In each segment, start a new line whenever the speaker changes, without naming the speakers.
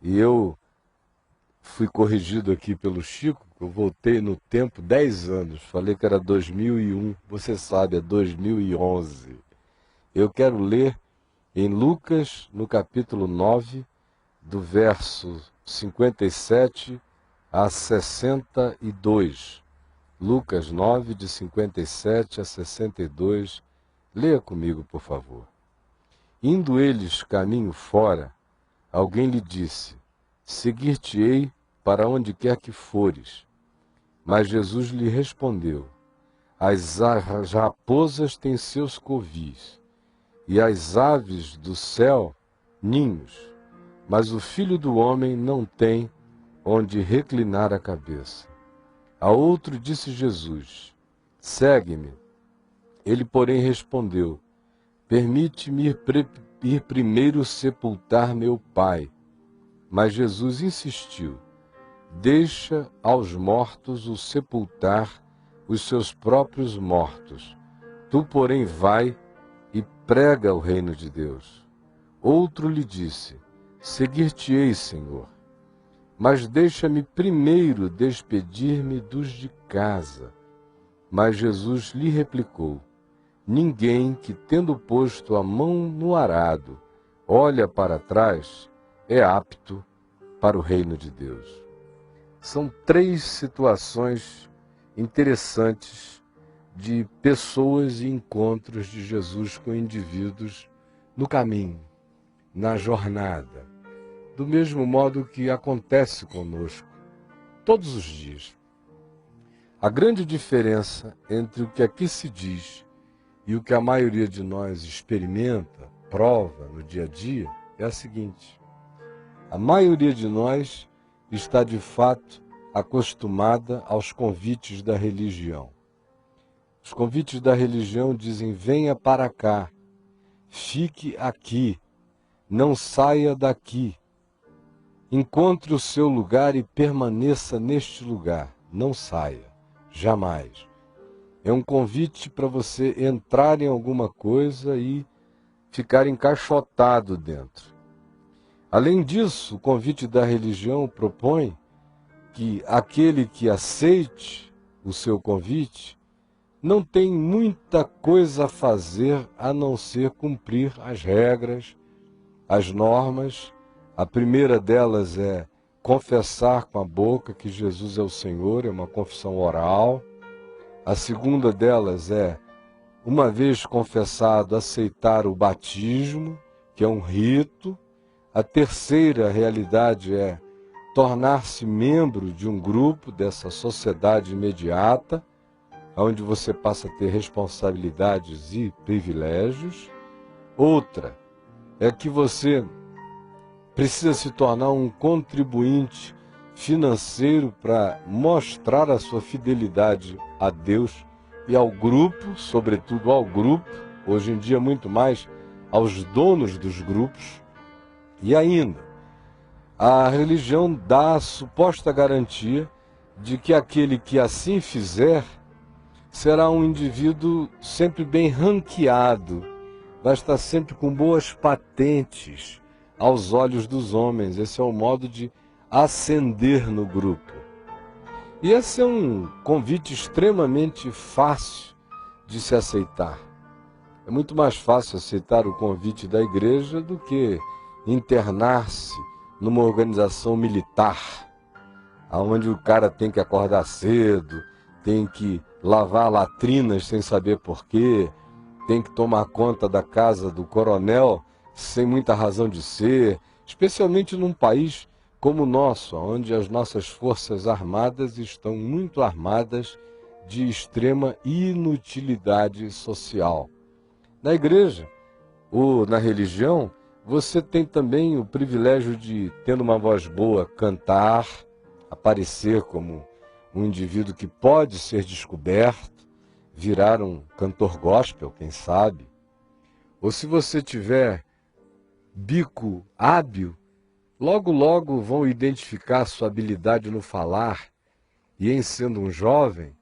E eu fui corrigido aqui pelo Chico, eu voltei no tempo 10 anos, falei que era 2001, você sabe, é 2011. Eu quero ler em Lucas, no capítulo 9, do verso 57 a 62. Lucas 9, de 57 a 62. Leia comigo, por favor. Indo eles caminho fora, alguém lhe disse: seguir-te-ei para onde quer que fores. Mas Jesus lhe respondeu: as raposas têm seus covis, e as aves do céu ninhos, mas o Filho do Homem não tem onde reclinar a cabeça. A outro disse Jesus: segue-me. Ele, porém, respondeu: permite-me ir primeiro sepultar meu pai. Mas Jesus insistiu: deixa aos mortos o sepultar os seus próprios mortos. Tu, porém, vai e prega o reino de Deus. Outro lhe disse: seguir-te-ei, Senhor, mas deixa-me primeiro despedir-me dos de casa. Mas Jesus lhe replicou: ninguém que, tendo posto a mão no arado, olha para trás, é apto para o reino de Deus. São 3 situações interessantes de pessoas e encontros de Jesus com indivíduos no caminho, na jornada, do mesmo modo que acontece conosco todos os dias. A grande diferença entre o que aqui se diz e o que a maioria de nós experimenta, prova no dia a dia, é a seguinte: a maioria de nós está de fato acostumada aos convites da religião. Os convites da religião dizem: venha para cá, fique aqui, não saia daqui, encontre o seu lugar e permaneça neste lugar, não saia, jamais. É um convite para você entrar em alguma coisa e ficar encaixotado dentro. Além disso, o convite da religião propõe que aquele que aceite o seu convite não tem muita coisa a fazer a não ser cumprir as regras, as normas. A primeira delas é confessar com a boca que Jesus é o Senhor, é uma confissão oral. A segunda delas é, uma vez confessado, aceitar o batismo, que é um rito. A terceira realidade é tornar-se membro de um grupo, dessa sociedade imediata, onde você passa a ter responsabilidades e privilégios. Outra é que você precisa se tornar um contribuinte financeiro para mostrar a sua fidelidade a Deus e ao grupo, sobretudo ao grupo, hoje em dia muito mais aos donos dos grupos. E ainda, a religião dá a suposta garantia de que aquele que assim fizer será um indivíduo sempre bem ranqueado, vai estar sempre com boas patentes aos olhos dos homens. Esse é o modo de ascender no grupo. E esse é um convite extremamente fácil de se aceitar. É muito mais fácil aceitar o convite da igreja do que internar-se numa organização militar, onde o cara tem que acordar cedo, tem que lavar latrinas sem saber porquê, tem que tomar conta da casa do coronel sem muita razão de ser, especialmente num país como o nosso, onde as nossas forças armadas estão muito armadas de extrema inutilidade social. Na igreja ou na religião, você tem também o privilégio de, tendo uma voz boa, cantar, aparecer como um indivíduo que pode ser descoberto, virar um cantor gospel, quem sabe. Ou se você tiver bico hábil, logo logo vão identificar sua habilidade no falar, e em sendo um jovem,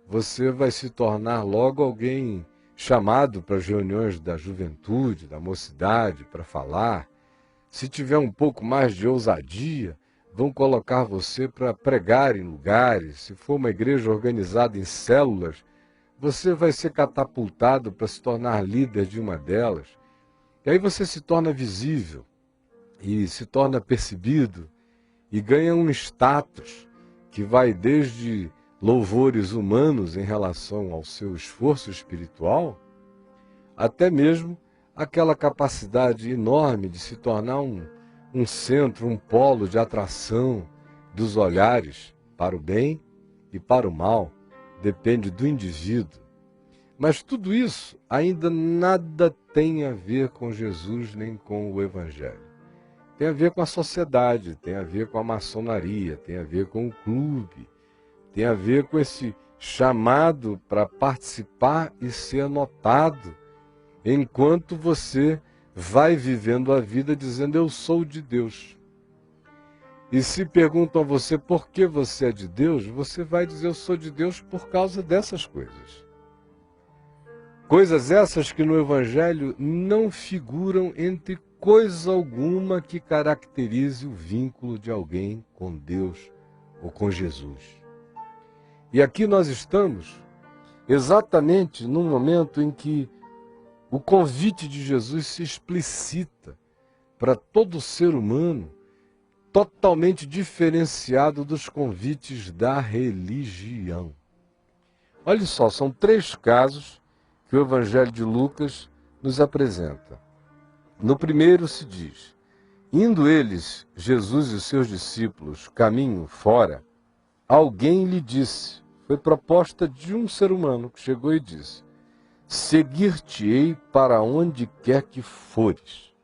você vai se tornar logo alguém chamado para as reuniões da juventude, da mocidade, para falar. se tiver um pouco mais de ousadia, vão colocar você para pregar em lugares. Se for uma igreja organizada em células, você vai ser catapultado para se tornar líder de uma delas. E aí você se torna visível e se torna percebido e ganha um status que vai desde louvores humanos em relação ao seu esforço espiritual, até mesmo aquela capacidade enorme de se tornar um centro, um polo de atração dos olhares para o bem e para o mal, depende do indivíduo. Mas tudo isso ainda nada tem a ver com Jesus nem com o Evangelho. Tem a ver com a sociedade, tem a ver com a maçonaria, tem a ver com o clube, tem a ver com esse chamado para participar e ser notado, enquanto você vai vivendo a vida dizendo, eu sou de Deus. E se perguntam a você por que você é de Deus, você vai dizer, eu sou de Deus por causa dessas coisas. Coisas essas que no Evangelho não figuram entre coisa alguma que caracterize o vínculo de alguém com Deus ou com Jesus. E aqui nós estamos exatamente no momento em que o convite de Jesus se explicita para todo ser humano, totalmente diferenciado dos convites da religião. Olha só, são 3 casos que o Evangelho de Lucas nos apresenta. No primeiro se diz, indo eles, Jesus e os seus discípulos, caminho fora, alguém lhe disse, foi proposta de um ser humano que chegou e disse, seguir-te-ei para onde quer que fores.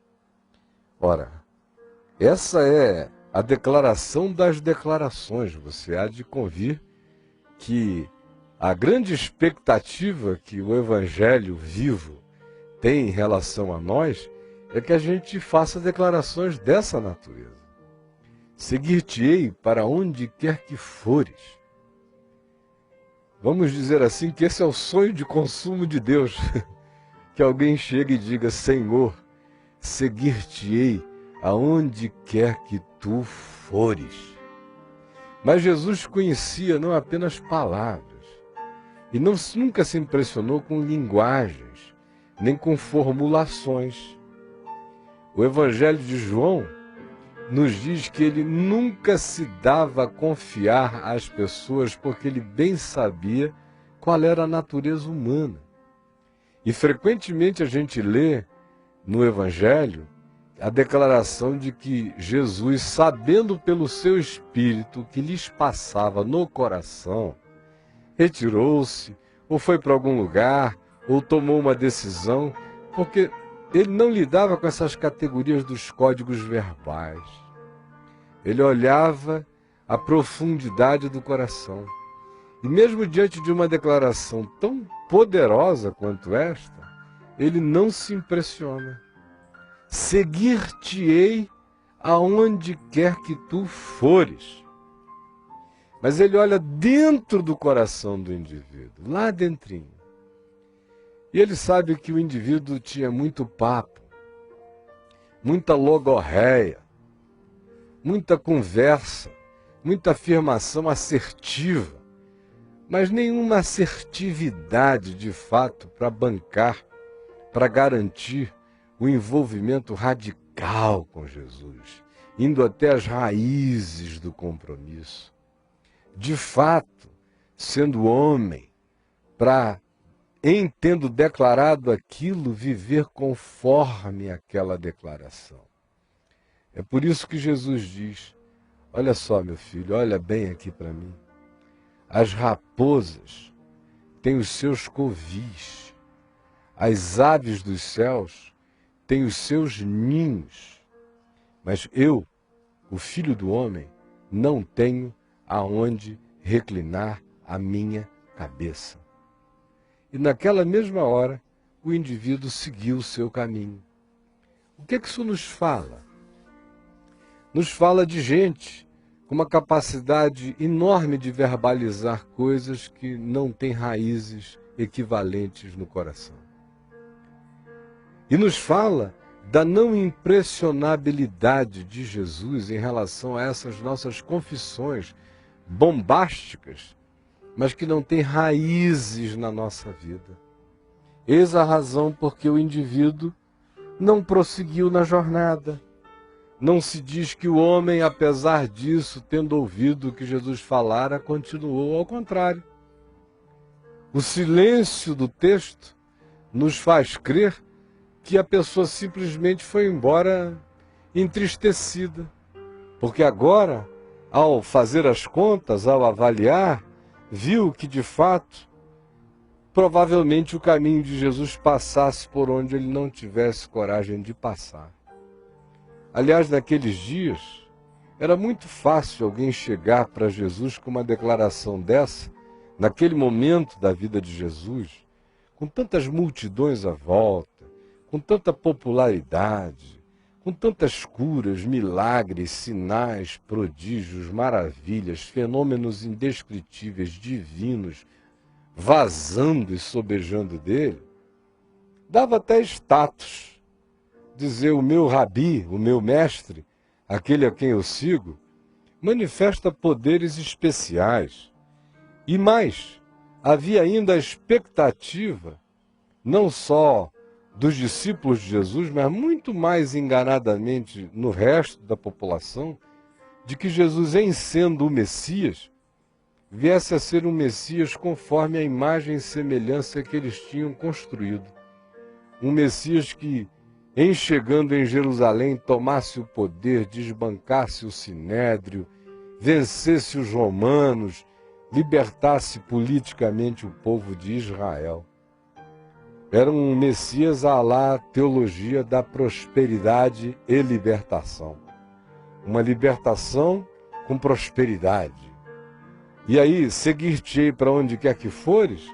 Ora, essa é a declaração das declarações. Você há de convir que a grande expectativa que o Evangelho vivo tem em relação a nós é que a gente faça declarações dessa natureza. Seguir-te-ei para onde quer que fores. Vamos dizer assim que esse é o sonho de consumo de Deus. Que alguém chegue e diga, Senhor, seguir-te-ei aonde quer que tu fores. Mas Jesus conhecia não apenas palavras, e nunca se impressionou com linguagens, nem com formulações. O Evangelho de João nos diz que ele nunca se dava a confiar às pessoas porque ele bem sabia qual era a natureza humana. E frequentemente a gente lê no Evangelho a declaração de que Jesus, sabendo pelo seu Espírito o que lhes passava no coração, retirou-se, ou foi para algum lugar, ou tomou uma decisão, porque ele não lidava com essas categorias dos códigos verbais. Ele olhava a profundidade do coração. E mesmo diante de uma declaração tão poderosa quanto esta, ele não se impressiona. Seguir-te-ei aonde quer que tu fores. Mas ele olha dentro do coração do indivíduo, lá dentrinho. E ele sabe que o indivíduo tinha muito papo, muita logorreia, muita conversa, muita afirmação assertiva, mas nenhuma assertividade de fato para bancar, para garantir o envolvimento radical com Jesus, indo até as raízes do compromisso. De fato, sendo homem, para, em tendo declarado aquilo, viver conforme aquela declaração. É por isso que Jesus diz, olha só meu filho, olha bem aqui para mim, as raposas têm os seus covis, as aves dos céus têm os seus ninhos, mas eu, o Filho do Homem, não tenho aonde reclinar a minha cabeça. E naquela mesma hora, o indivíduo seguiu o seu caminho. O que isso nos fala? Nos fala de gente com uma capacidade enorme de verbalizar coisas que não têm raízes equivalentes no coração. E nos fala da não impressionabilidade de Jesus em relação a essas nossas confissões bombásticas, mas que não têm raízes na nossa vida. Eis a razão porque o indivíduo não prosseguiu na jornada. Não se diz que o homem, apesar disso, tendo ouvido o que Jesus falara, continuou, ao contrário. O silêncio do texto nos faz crer que a pessoa simplesmente foi embora entristecida, porque agora, ao fazer as contas, ao avaliar, viu que de fato, provavelmente o caminho de Jesus passasse por onde ele não tivesse coragem de passar. Aliás, naqueles dias, era muito fácil alguém chegar para Jesus com uma declaração dessa, naquele momento da vida de Jesus, com tantas multidões à volta, com tanta popularidade, com tantas curas, milagres, sinais, prodígios, maravilhas, fenômenos indescritíveis, divinos, vazando e sobejando dele, dava até status. Dizer o meu rabi, o meu mestre, aquele a quem eu sigo, manifesta poderes especiais. E mais, havia ainda a expectativa, não só dos discípulos de Jesus, mas muito mais enganadamente no resto da população, de que Jesus, em sendo o Messias, viesse a ser um Messias conforme a imagem e semelhança que eles tinham construído. Um Messias que, em chegando em Jerusalém, tomasse o poder, desbancasse o sinédrio, vencesse os romanos, libertasse politicamente o povo de Israel. Era um Messias à la teologia da prosperidade e libertação. Uma libertação com prosperidade. E aí, seguir-te-ei para onde quer que fores,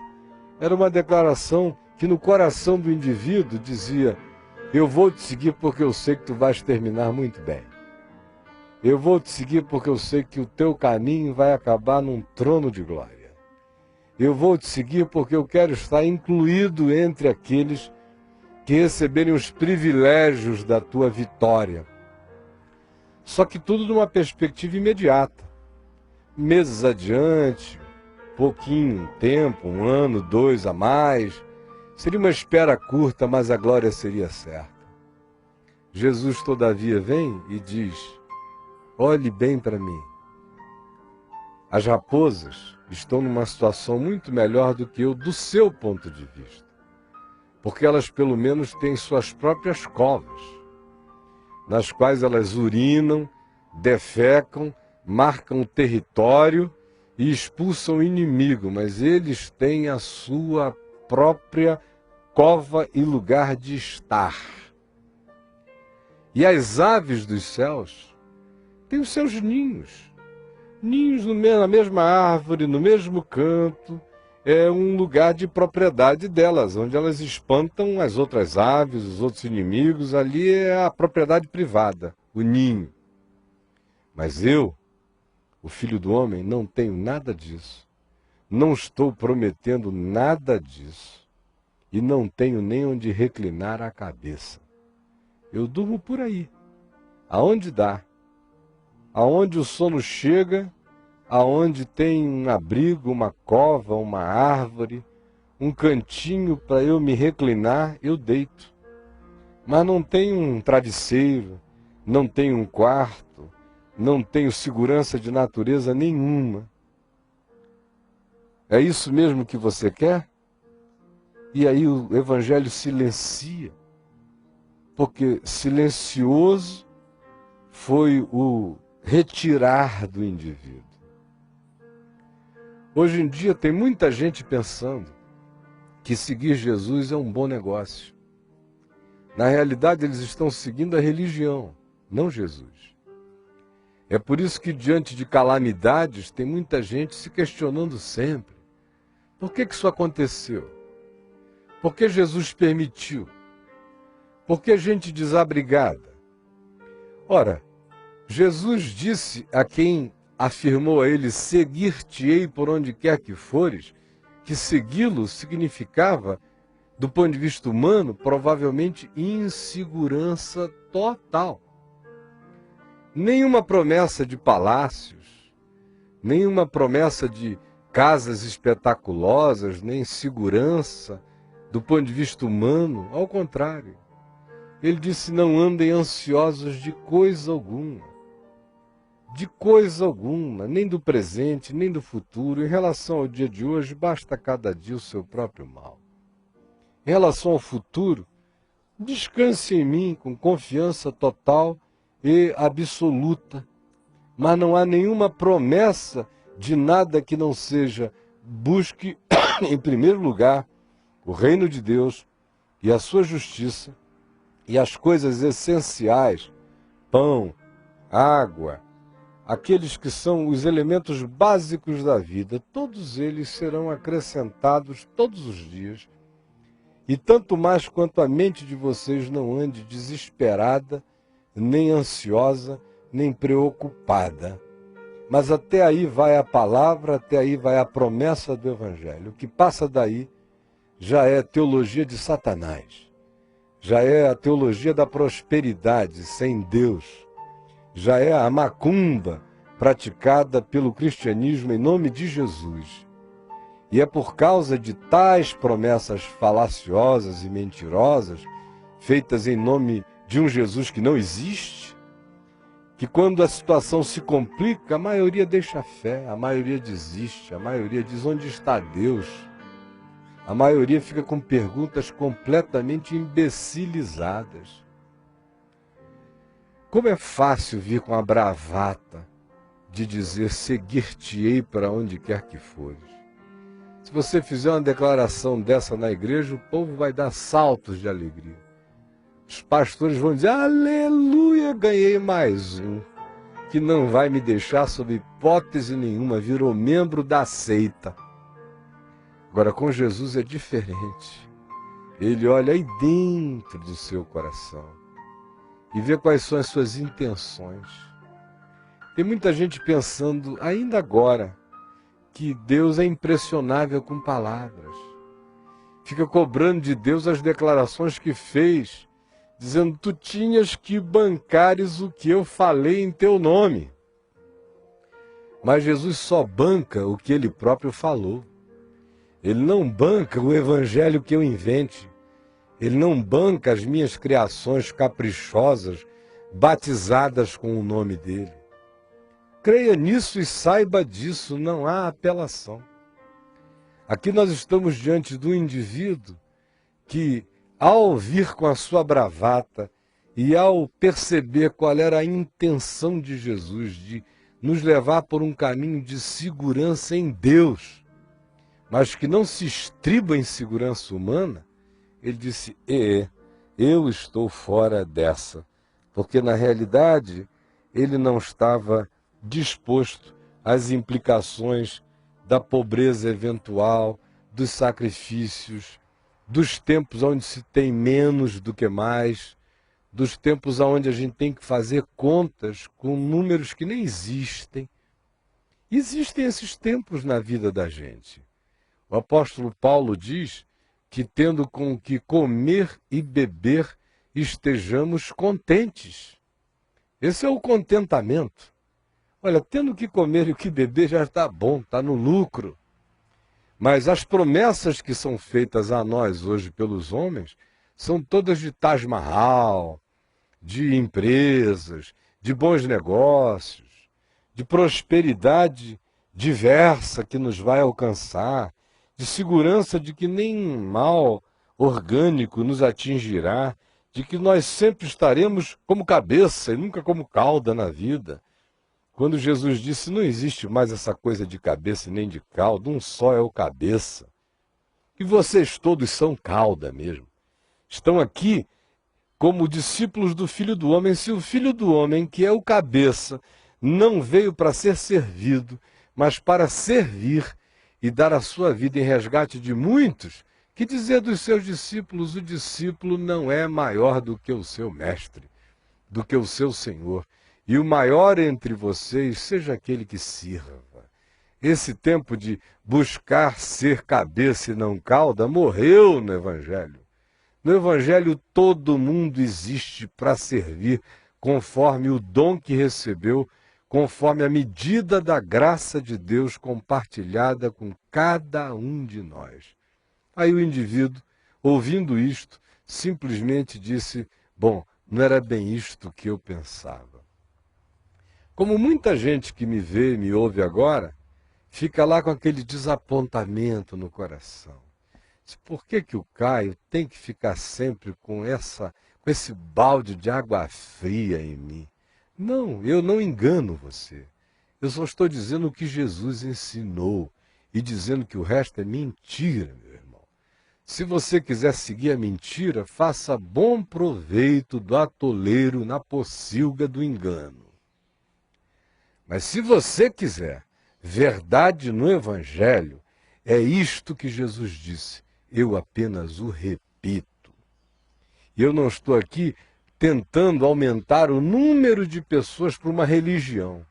era uma declaração que no coração do indivíduo dizia: eu vou te seguir porque eu sei que tu vais terminar muito bem. Eu vou te seguir porque eu sei que o teu caminho vai acabar num trono de glória. Eu vou te seguir porque eu quero estar incluído entre aqueles que receberem os privilégios da tua vitória. Só que tudo numa perspectiva imediata. Meses adiante, pouquinho tempo, 1 ano, 2 a mais, seria uma espera curta, mas a glória seria certa. Jesus, todavia, vem e diz: olhe bem para mim. As raposas estão numa situação muito melhor do que eu, do seu ponto de vista. Porque elas, pelo menos, têm suas próprias covas, nas quais elas urinam, defecam, marcam território e expulsam o inimigo, mas eles têm a sua própria cova e lugar de estar. E as aves dos céus têm os seus ninhos. Ninhos na mesma árvore, no mesmo canto, é um lugar de propriedade delas, onde elas espantam as outras aves, os outros inimigos, ali é a propriedade privada, o ninho. Mas eu, o Filho do Homem, não tenho nada disso, não estou prometendo nada disso, e não tenho nem onde reclinar a cabeça. Eu durmo por aí, aonde dá. Aonde o sono chega, aonde tem um abrigo, uma cova, uma árvore, um cantinho para eu me reclinar, eu deito. Mas não tenho um travesseiro, não tenho um quarto, não tenho segurança de natureza nenhuma. É isso mesmo que você quer? E aí o Evangelho silencia, porque silencioso foi o retirar do indivíduo. Hoje em dia tem muita gente pensando que seguir Jesus é um bom negócio. Na realidade, eles estão seguindo a religião, não Jesus. É por isso que diante de calamidades tem muita gente se questionando sempre. Por que isso aconteceu? Por que Jesus permitiu? Por que gente desabrigada? Ora, Jesus disse a quem afirmou a ele: seguir-te-ei por onde quer que fores, que segui-lo significava Do ponto de vista humano, provavelmente insegurança total. Nenhuma promessa de palácios, nenhuma promessa de casas espetaculosas, nem segurança do ponto de vista humano, ao contrário. Ele disse, não andem ansiosos de coisa alguma, nem do presente, nem do futuro. Em relação ao dia de hoje, basta cada dia o seu próprio mal. Em relação ao futuro, descanse em mim com confiança total e absoluta, mas não há nenhuma promessa de nada que não seja busque, em primeiro lugar, o reino de Deus e a sua justiça e as coisas essenciais, pão, água, aqueles que são os elementos básicos da vida, todos eles serão acrescentados todos os dias. E tanto mais quanto a mente de vocês não ande desesperada, nem ansiosa, nem preocupada. Mas até aí vai a palavra, até aí vai a promessa do Evangelho. O que passa daí já é teologia de Satanás. Já é a teologia da prosperidade sem Deus. Já é a macumba praticada pelo cristianismo em nome de Jesus. E é por causa de tais promessas falaciosas e mentirosas, feitas em nome de um Jesus que não existe, que quando a situação se complica, a maioria deixa a fé, a maioria desiste, a maioria diz onde está Deus. A maioria fica com perguntas completamente imbecilizadas. Como é fácil vir com a bravata de dizer seguir-te-ei para onde quer que fores. Se você fizer uma declaração dessa na igreja, o povo vai dar saltos de alegria. Os pastores vão dizer, aleluia, ganhei mais um, que não vai me deixar sob hipótese nenhuma, virou membro da seita. Agora, com Jesus é diferente. Ele olha aí dentro do seu coração e vê quais são as suas intenções. Tem muita gente pensando, ainda agora, que Deus é impressionável com palavras. Fica cobrando de Deus as declarações que fez, dizendo, tu tinhas que bancares o que eu falei em teu nome. Mas Jesus só banca o que ele próprio falou. Ele não banca o evangelho que eu invente. Ele não banca as minhas criações caprichosas, batizadas com o nome dele. Creia nisso e saiba disso, não há apelação. Aqui nós estamos diante de um indivíduo que, ao vir com a sua bravata e ao perceber qual era a intenção de Jesus de nos levar por um caminho de segurança em Deus, mas que não se estriba em segurança humana, ele disse, eu estou fora dessa, porque na realidade ele não estava disposto às implicações da pobreza eventual, dos sacrifícios, dos tempos onde se tem menos do que mais, dos tempos onde a gente tem que fazer contas com números que nem existem. Existem esses tempos na vida da gente. O apóstolo Paulo diz que tendo com o que comer e beber, estejamos contentes. Esse é o contentamento. Olha, tendo o que comer e o que beber já está bom, está no lucro. Mas as promessas que são feitas a nós hoje pelos homens são todas de Taj Mahal, de empresas, de bons negócios, de prosperidade diversa que nos vai alcançar, de segurança de que nem mal orgânico nos atingirá, de que nós sempre estaremos como cabeça e nunca como cauda na vida. Quando Jesus disse, não existe mais essa coisa de cabeça nem de cauda, um só é o cabeça. E vocês todos são cauda mesmo. Estão aqui como discípulos do Filho do Homem. Se o Filho do Homem, que é o cabeça, não veio para ser servido, mas para servir e dar a sua vida em resgate de muitos, que dizer dos seus discípulos, o discípulo não é maior do que o seu mestre, do que o seu Senhor. E o maior entre vocês seja aquele que sirva. Esse tempo de buscar ser cabeça e não cauda morreu no Evangelho. No Evangelho todo mundo existe para servir conforme o dom que recebeu, conforme a medida da graça de Deus compartilhada com cada um de nós. Aí o indivíduo, ouvindo isto, simplesmente disse, bom, não era bem isto que eu pensava. Como muita gente que me vê e me ouve agora, fica lá com aquele desapontamento no coração. Por que o Caio tem que ficar sempre com esse balde de água fria em mim? Não, eu não engano você. Eu só estou dizendo o que Jesus ensinou e dizendo que o resto é mentira, meu irmão. Se você quiser seguir a mentira, faça bom proveito do atoleiro na pocilga do engano. Mas se você quiser verdade no Evangelho, é isto que Jesus disse. Eu apenas o repito. E eu não estou aqui tentando aumentar o número de pessoas para uma religião.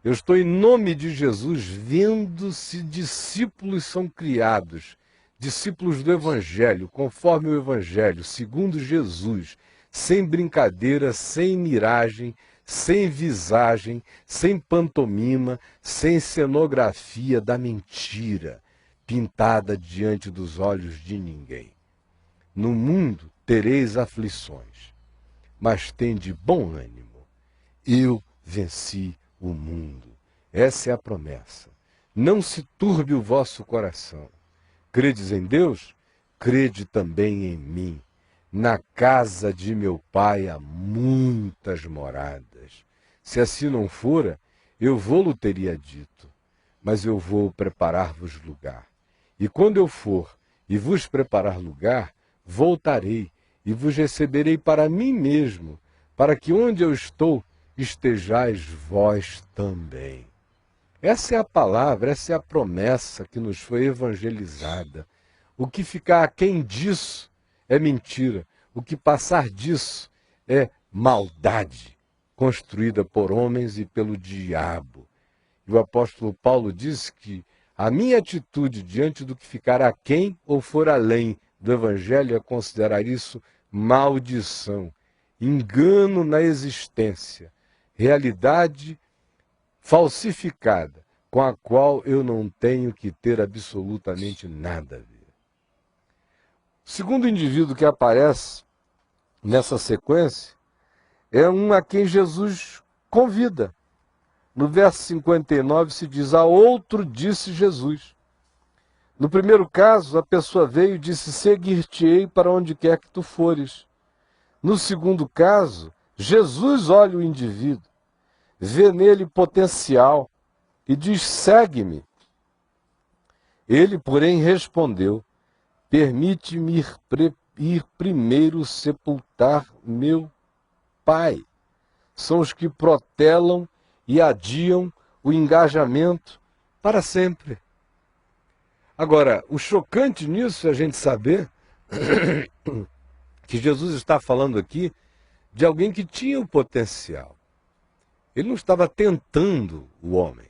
Eu estou, em nome de Jesus, vendo se discípulos são criados, discípulos do Evangelho, conforme o Evangelho, segundo Jesus, sem brincadeira, sem miragem, sem visagem, sem pantomima, sem cenografia da mentira, pintada diante dos olhos de ninguém. No mundo tereis aflições, mas tende bom ânimo. Eu venci o mundo. Essa é a promessa. Não se turbe o vosso coração. Credes em Deus? Crede também em mim. Na casa de meu pai há muitas moradas. Se assim não fora, eu vou-lo teria dito. Mas eu vou preparar-vos lugar. E quando eu for e vos preparar lugar, voltarei e vos receberei para mim mesmo, para que onde eu estou, estejais vós também. Essa é a palavra, essa é a promessa que nos foi evangelizada. O que ficar aquém disso é mentira. O que passar disso é maldade, construída por homens e pelo diabo. E o apóstolo Paulo diz que a minha atitude diante do que ficar aquém ou for além do Evangelho é considerar isso maldição, engano na existência, realidade falsificada, com a qual eu não tenho que ter absolutamente nada a ver. O segundo indivíduo que aparece nessa sequência é um a quem Jesus convida. No verso 59 se diz, a outro disse Jesus. No primeiro caso, a pessoa veio e disse, seguir-te-ei para onde quer que tu fores. No segundo caso, Jesus olha o indivíduo, vê nele potencial e diz, segue-me. Ele, porém, respondeu, permite-me ir primeiro sepultar meu pai. São os que protelam e adiam o engajamento para sempre. Agora, o chocante nisso é a gente saber que Jesus está falando aqui de alguém que tinha o potencial. Ele não estava tentando o homem.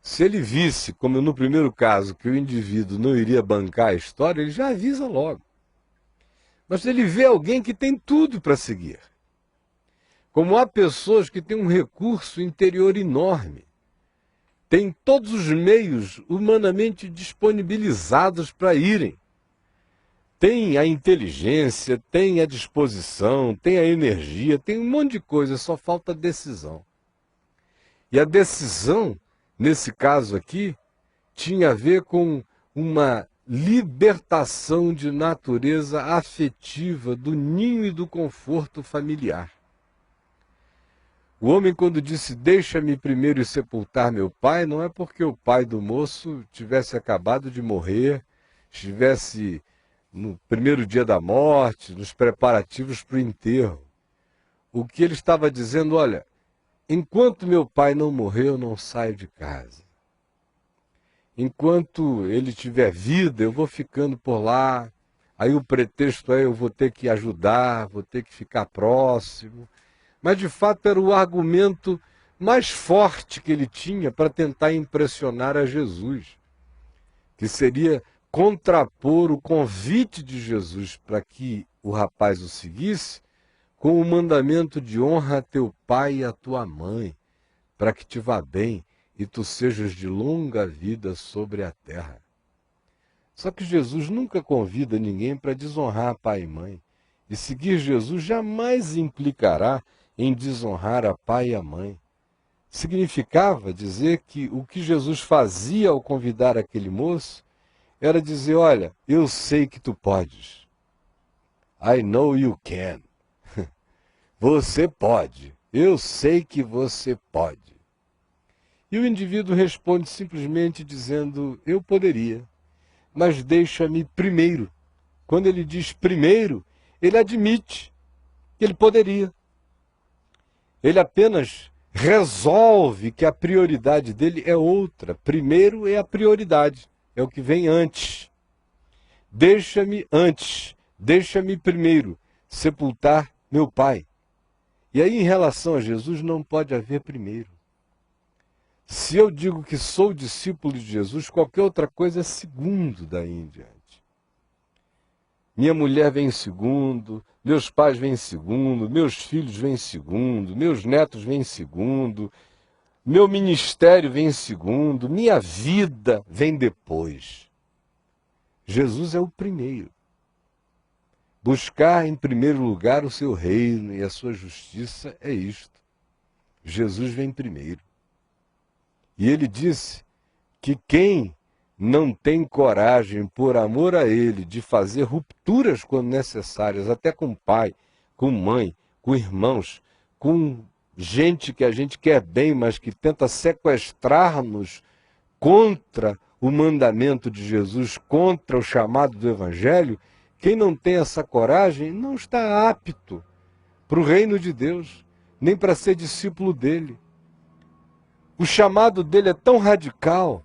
Se ele visse, como no primeiro caso, que o indivíduo não iria bancar a história, ele já avisa logo. Mas se ele vê alguém que tem tudo para seguir, como há pessoas que têm um recurso interior enorme, têm todos os meios humanamente disponibilizados para irem, tem a inteligência, tem a disposição, tem a energia, tem um monte de coisa, só falta decisão. E a decisão, nesse caso aqui, tinha a ver com uma libertação de natureza afetiva do ninho e do conforto familiar. O homem, quando disse, deixa-me primeiro sepultar meu pai, não é porque o pai do moço tivesse acabado de morrer, estivesse no primeiro dia da morte, nos preparativos para o enterro. O que ele estava dizendo, olha, enquanto meu pai não morrer, eu não saio de casa. Enquanto ele tiver vida, eu vou ficando por lá. Aí o pretexto é, eu vou ter que ajudar, vou ter que ficar próximo. Mas, de fato, era o argumento mais forte que ele tinha para tentar impressionar a Jesus, que seria contrapor o convite de Jesus para que o rapaz o seguisse com o mandamento de honra a teu pai e a tua mãe, para que te vá bem e tu sejas de longa vida sobre a terra. Só que Jesus nunca convida ninguém para desonrar pai e mãe. E seguir Jesus jamais implicará em desonrar a pai e a mãe. Significava dizer que o que Jesus fazia ao convidar aquele moço era dizer, olha, eu sei que tu podes. I know you can. Você pode. Eu sei que você pode. E o indivíduo responde simplesmente dizendo, eu poderia, mas deixa-me primeiro. Quando ele diz primeiro, ele admite que ele poderia. Ele apenas resolve que a prioridade dele é outra. Primeiro é a prioridade, é o que vem antes. Deixa-me antes, deixa-me primeiro sepultar meu pai. E aí, em relação a Jesus, não pode haver primeiro. Se eu digo que sou discípulo de Jesus, qualquer outra coisa é segundo daí em diante. Minha mulher vem em segundo, meus pais vêm em segundo, meus filhos vêm em segundo, meus netos vêm em segundo, meu ministério vem em segundo, minha vida vem depois. Jesus é o primeiro. Buscar em primeiro lugar o seu reino e a sua justiça é isto. Jesus vem primeiro. E ele disse que quem não tem coragem, por amor a ele, de fazer rupturas quando necessárias, até com pai, com mãe, com irmãos, com gente que a gente quer bem, mas que tenta sequestrar-nos contra o mandamento de Jesus, contra o chamado do Evangelho, quem não tem essa coragem não está apto para o reino de Deus, nem para ser discípulo dele. O chamado dele é tão radical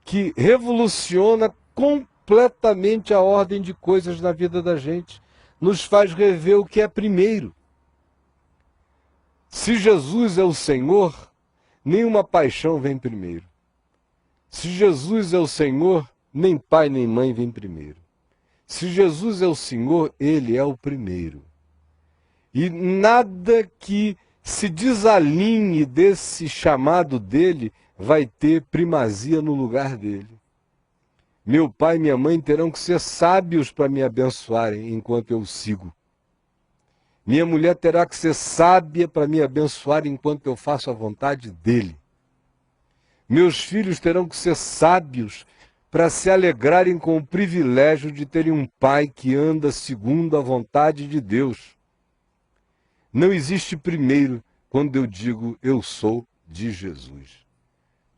que revoluciona completamente a ordem de coisas na vida da gente, nos faz rever o que é primeiro. Se Jesus é o Senhor, nenhuma paixão vem primeiro. Se Jesus é o Senhor, nem pai nem mãe vem primeiro. Se Jesus é o Senhor, ele é o primeiro. E nada que se desalinhe desse chamado dele vai ter primazia no lugar dele. Meu pai e minha mãe terão que ser sábios para me abençoarem enquanto eu sigo. Minha mulher terá que ser sábia para me abençoar enquanto eu faço a vontade dele. Meus filhos terão que ser sábios para se alegrarem com o privilégio de terem um pai que anda segundo a vontade de Deus. Não existe primeiro quando eu digo eu sou de Jesus.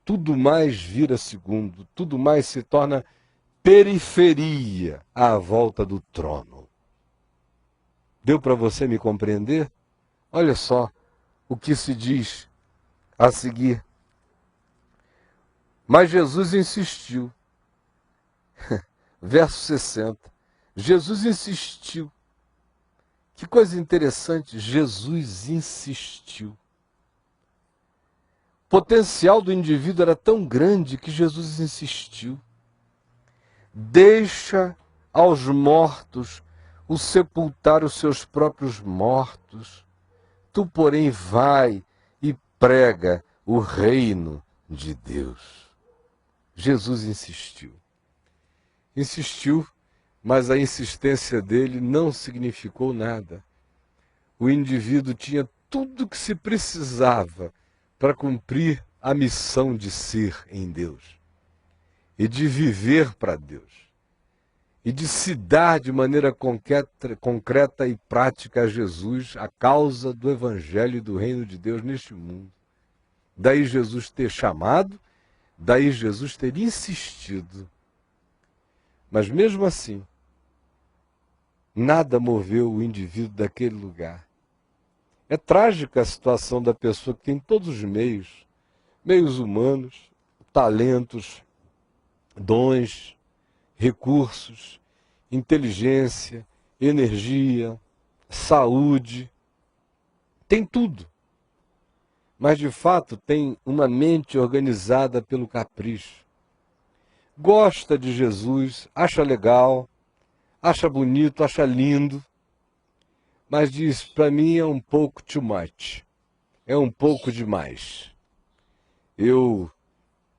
Tudo mais vira segundo, tudo mais se torna periferia à volta do trono. Deu para você me compreender? Olha só o que se diz a seguir. Mas Jesus insistiu. Verso 60. Jesus insistiu. Que coisa interessante, Jesus insistiu. O potencial do indivíduo era tão grande que Jesus insistiu. Deixa aos mortos o sepultar os seus próprios mortos. Tu, porém, vai e prega o reino de Deus. Jesus insistiu. Insistiu, mas a insistência dele não significou nada. O indivíduo tinha tudo o que se precisava para cumprir a missão de ser em Deus e de viver para Deus e de se dar de maneira concreta e prática a Jesus, a causa do Evangelho e do reino de Deus neste mundo. Daí Jesus ter chamado, daí Jesus ter insistido. Mas mesmo assim, nada moveu o indivíduo daquele lugar. É trágica a situação da pessoa que tem todos os meios humanos, talentos, dons, recursos, inteligência, energia, saúde, tem tudo. mas de fato tem uma mente organizada pelo capricho. Gosta de Jesus, acha legal, acha bonito, acha lindo, mas diz, para mim é um pouco too much, é um pouco demais. Eu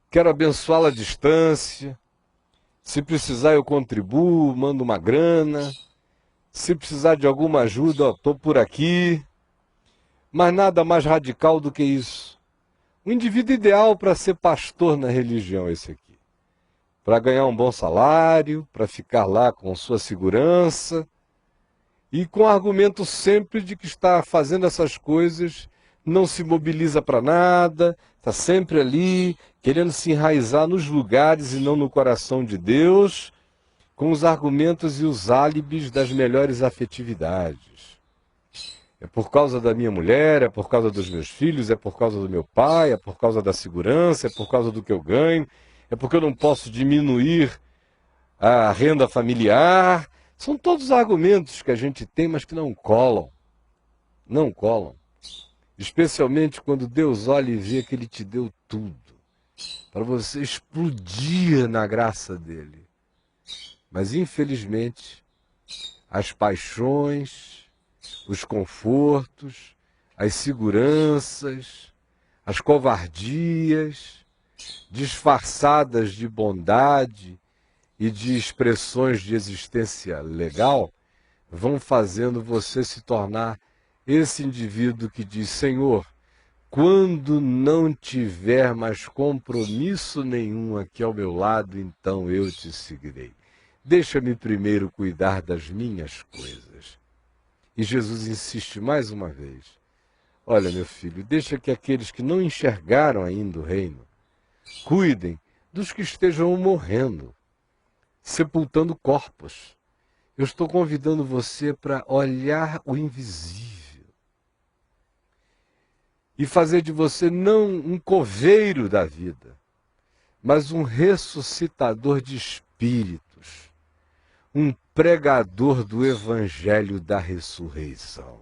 quero abençoá-la à distância, se precisar eu contribuo, mando uma grana, se precisar de alguma ajuda, estou por aqui, mas nada mais radical do que isso. O indivíduo ideal para ser pastor na religião é esse aqui. Para ganhar um bom salário, para ficar lá com sua segurança, e com o argumento sempre de que está fazendo essas coisas, não se mobiliza para nada, está sempre ali, querendo se enraizar nos lugares e não no coração de Deus, com os argumentos e os álibis das melhores afetividades. É por causa da minha mulher, é por causa dos meus filhos, é por causa do meu pai, é por causa da segurança, é por causa do que eu ganho, é porque eu não posso diminuir a renda familiar. São todos argumentos que a gente tem, mas que não colam. Não colam. Especialmente quando Deus olha e vê que Ele te deu tudo, para você explodir na graça dEle. Mas, infelizmente, as paixões, os confortos, as seguranças, as covardias, disfarçadas de bondade e de expressões de existência legal, vão fazendo você se tornar esse indivíduo que diz, Senhor, quando não tiver mais compromisso nenhum aqui ao meu lado, então eu te seguirei. Deixa-me primeiro cuidar das minhas coisas. E Jesus insiste mais uma vez. Olha, meu filho, deixa que aqueles que não enxergaram ainda o reino cuidem dos que estejam morrendo, sepultando corpos. Eu estou convidando você para olhar o invisível e fazer de você não um coveiro da vida, mas um ressuscitador de espíritos, um pregador do evangelho da ressurreição.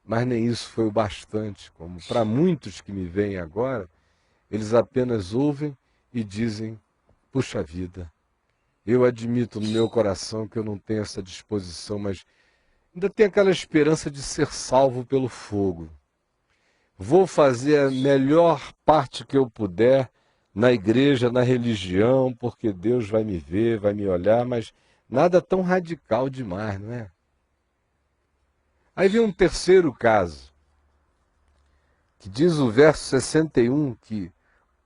Mas nem isso foi o bastante, como para muitos que me veem agora, eles apenas ouvem e dizem, puxa vida, eu admito no meu coração que eu não tenho essa disposição, mas ainda tenho aquela esperança de ser salvo pelo fogo. Vou fazer a melhor parte que eu puder na igreja, na religião, porque Deus vai me ver, vai me olhar, mas nada tão radical demais, não é? Aí vem um terceiro caso, que diz o verso 61, que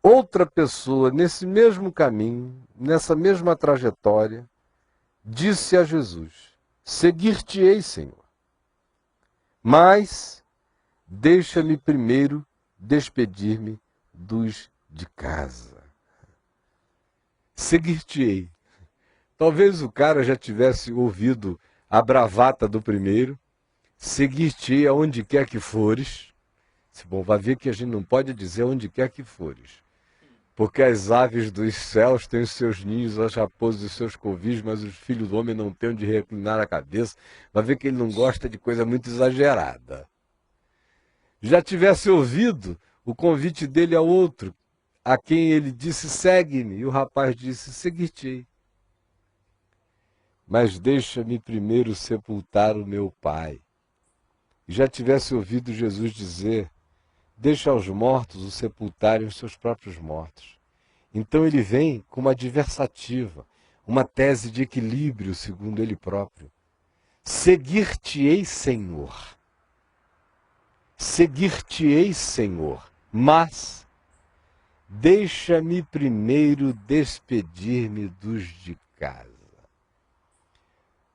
outra pessoa nesse mesmo caminho, nessa mesma trajetória, disse a Jesus, seguir-te-ei, Senhor, mas deixa-me primeiro despedir-me dos de casa. Seguir-te-ei. Talvez o cara já tivesse ouvido a bravata do primeiro, seguir-te-ei aonde quer que fores. Bom, vai ver que a gente não pode dizer onde quer que fores, porque as aves dos céus têm os seus ninhos, as raposas os seus covis, mas os filhos do homem não têm onde reclinar a cabeça. Vai ver que ele não gosta de coisa muito exagerada. Já tivesse ouvido o convite dele a outro, a quem ele disse, segue-me, e o rapaz disse, seguir-te-ei. Mas deixa-me primeiro sepultar o meu pai. E já tivesse ouvido Jesus dizer, deixa aos mortos o sepultarem os seus próprios mortos. Então ele vem com uma adversativa, uma tese de equilíbrio, segundo ele próprio. Seguir-te-ei, Senhor. Seguir-te-ei, Senhor, mas deixa-me primeiro despedir-me dos de casa.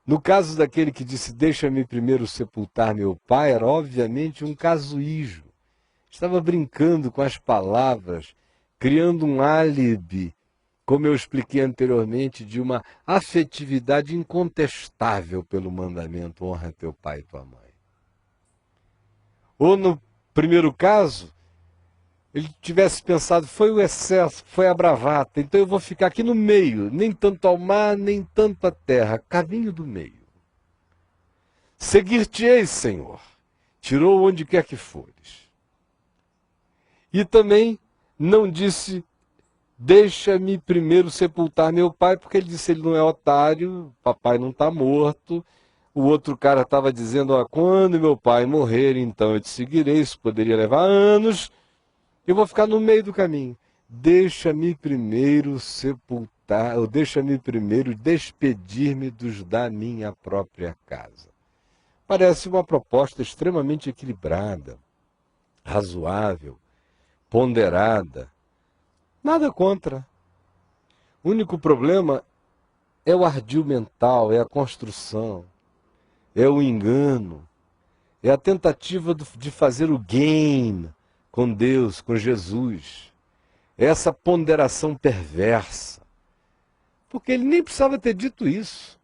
No caso daquele que disse, deixa-me primeiro sepultar meu pai, era obviamente um casuísmo. Estava brincando com as palavras, criando um álibi, como eu expliquei anteriormente, de uma afetividade incontestável pelo mandamento, honra teu pai e tua mãe. Ou no primeiro caso, ele tivesse pensado, foi o excesso, foi a bravata, então eu vou ficar aqui no meio, nem tanto ao mar, nem tanto à terra, caminho do meio. Seguir-te-ei, Senhor, tirou onde quer que fores. E também não disse, deixa-me primeiro sepultar meu pai, porque ele disse, ele não é otário, papai não está morto. O outro cara estava dizendo, quando meu pai morrer, então eu te seguirei, isso poderia levar anos, eu vou ficar no meio do caminho. Deixa-me primeiro sepultar, ou deixa-me primeiro despedir-me dos da minha própria casa. Parece uma proposta extremamente equilibrada, razoável, ponderada. Nada contra. O único problema é o ardil mental, é a construção, é o engano, é a tentativa de fazer o game com Deus, com Jesus. É essa ponderação perversa. Porque ele nem precisava ter dito isso.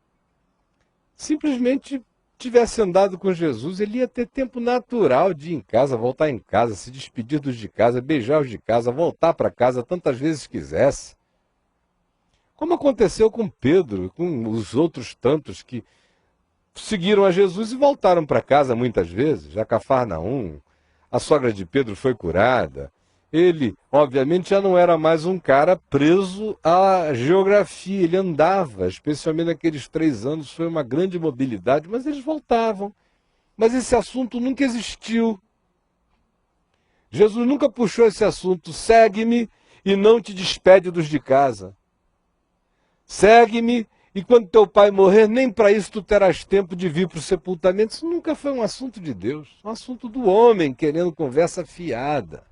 Simplesmente tivesse andado com Jesus, ele ia ter tempo natural de ir em casa, voltar em casa, se despedir dos de casa, beijar os de casa, voltar para casa tantas vezes quisesse. Como aconteceu com Pedro, com os outros tantos que seguiram a Jesus e voltaram para casa muitas vezes. A Cafarnaum, a sogra de Pedro foi curada. Ele, obviamente, já não era mais um cara preso à geografia. Ele andava, especialmente naqueles 3 anos, foi uma grande mobilidade, mas eles voltavam. Mas esse assunto nunca existiu. Jesus nunca puxou esse assunto. Segue-me e não te despede dos de casa. Segue-me e quando teu pai morrer, nem para isso tu terás tempo de vir para o sepultamento. Isso nunca foi um assunto de Deus. Um assunto do homem querendo conversa fiada.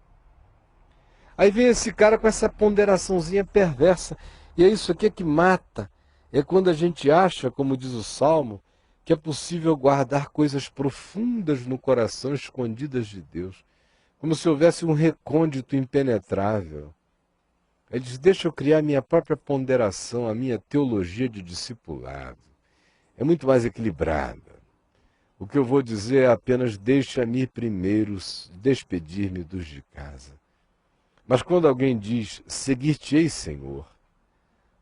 Aí vem esse cara com essa ponderaçãozinha perversa. E é isso aqui que mata. É quando a gente acha, como diz o Salmo, que é possível guardar coisas profundas no coração, escondidas de Deus. Como se houvesse um recôndito impenetrável. Ele diz, deixa eu criar a minha própria ponderação, a minha teologia de discipulado. É muito mais equilibrada. O que eu vou dizer é apenas, deixa-me primeiro despedir-me dos de casa. Mas quando alguém diz, seguir-te-ei, Senhor,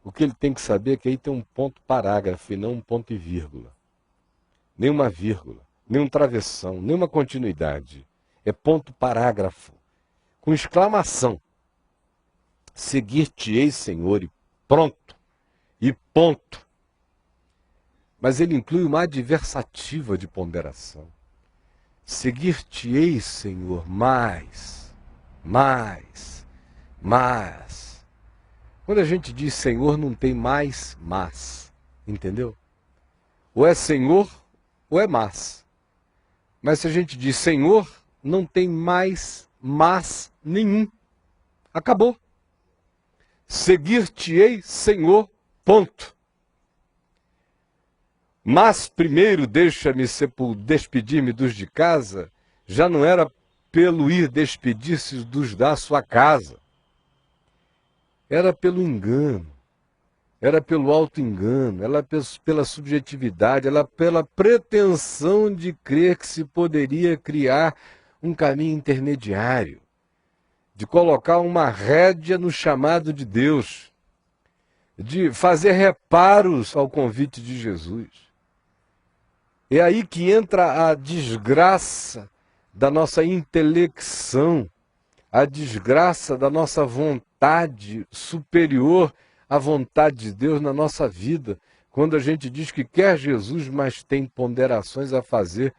o que ele tem que saber é que aí tem um ponto parágrafo e não um ponto e vírgula. Nem uma vírgula, nem um travessão, nem uma continuidade. É ponto parágrafo, com exclamação. Seguir-te-ei, Senhor, e pronto, e ponto. Mas ele inclui uma adversativa de ponderação. Seguir-te-ei, Senhor, mais. Quando a gente diz Senhor, não tem mais, mas. Entendeu? Ou é Senhor, ou é mas. Mas se a gente diz Senhor, não tem mais, mas nenhum. Acabou. Seguir-te-ei, Senhor, ponto. Mas primeiro deixa-me despedir-me dos de casa, já não era pelo ir despedir-se dos da sua casa. Era pelo engano, era pelo auto-engano, era pela subjetividade, era pela pretensão de crer que se poderia criar um caminho intermediário, de colocar uma rédea no chamado de Deus, de fazer reparos ao convite de Jesus. É aí que entra a desgraça da nossa intelecção, a desgraça da nossa vontade superior à vontade de Deus na nossa vida, quando a gente diz que quer Jesus, mas tem ponderações a fazer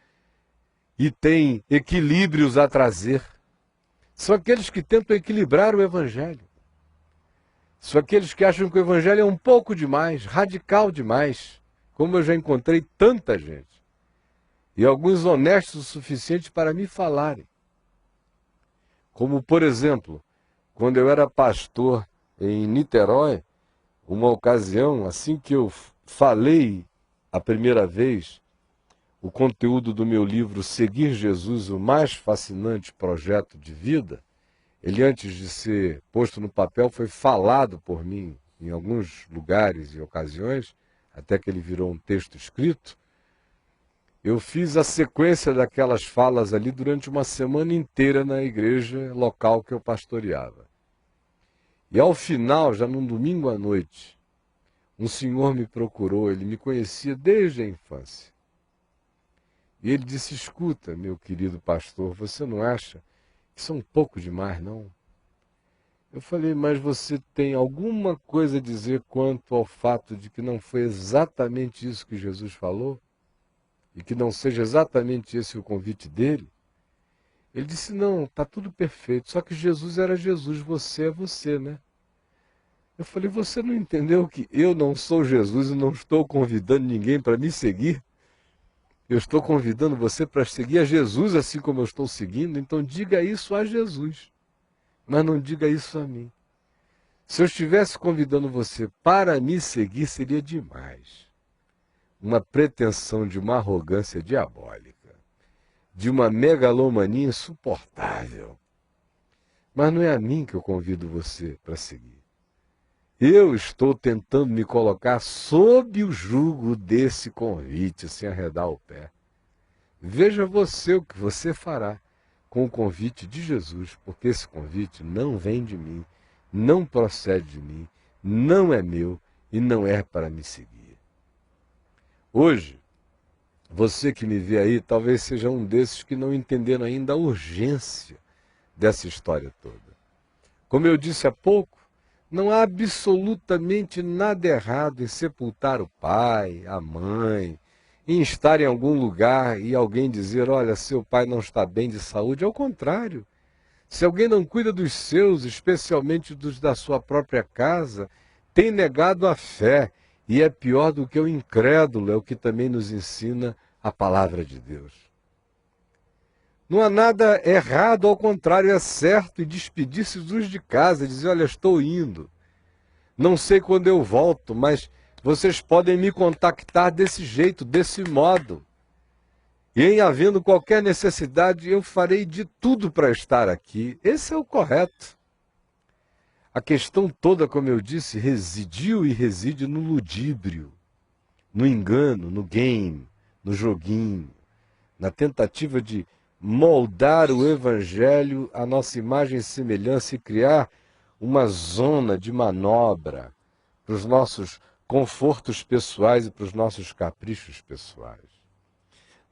e tem equilíbrios a trazer. São aqueles que tentam equilibrar o Evangelho. São aqueles que acham que o Evangelho é um pouco demais, radical demais, como eu já encontrei tanta gente. E alguns honestos o suficiente para me falarem. Como, por exemplo, quando eu era pastor em Niterói, uma ocasião, assim que eu falei a primeira vez o conteúdo do meu livro Seguir Jesus, o mais fascinante projeto de vida, ele antes de ser posto no papel foi falado por mim em alguns lugares e ocasiões, até que ele virou um texto escrito. Eu fiz a sequência daquelas falas ali durante uma semana inteira na igreja local que eu pastoreava. E ao final, já num domingo à noite, um senhor me procurou, ele me conhecia desde a infância. E ele disse, escuta, meu querido pastor, você não acha Isso é um pouco demais, não? Eu falei, mas você tem alguma coisa a dizer quanto ao fato de que não foi exatamente isso que Jesus falou? E que não seja exatamente esse o convite dele? Ele disse, não, está tudo perfeito, só que Jesus era Jesus, você é você, né? Eu falei, você não entendeu que eu não sou Jesus e não estou convidando ninguém para me seguir? Eu estou convidando você para seguir a Jesus assim como eu estou seguindo, então diga isso a Jesus, mas não diga isso a mim. Se eu estivesse convidando você para me seguir, seria demais. Uma pretensão de uma arrogância diabólica, de uma megalomania insuportável. Mas não é a mim que eu convido você para seguir. Eu estou tentando me colocar sob o jugo desse convite, sem arredar o pé. Veja você o que você fará com o convite de Jesus, porque esse convite não vem de mim, não procede de mim, não é meu e não é para me seguir. Hoje, você que me vê aí, talvez seja um desses que não entenderam ainda a urgência dessa história toda. Como eu disse há pouco, não há absolutamente nada errado em sepultar o pai, a mãe, em estar em algum lugar e alguém dizer, olha, seu pai não está bem de saúde. Ao contrário, se alguém não cuida dos seus, especialmente dos da sua própria casa, tem negado a fé e é pior do que o incrédulo, é o que também nos ensina a palavra de Deus. Não há nada errado, ao contrário, é certo e despedir-se dos de casa, dizer, olha, estou indo. Não sei quando eu volto, mas vocês podem me contactar desse jeito, desse modo. E em havendo qualquer necessidade, eu farei de tudo para estar aqui. Esse é o correto. A questão toda, como eu disse, residiu e reside no ludíbrio, no engano, no game, no joguinho, na tentativa de moldar o evangelho à nossa imagem e semelhança e criar uma zona de manobra para os nossos confortos pessoais e para os nossos caprichos pessoais.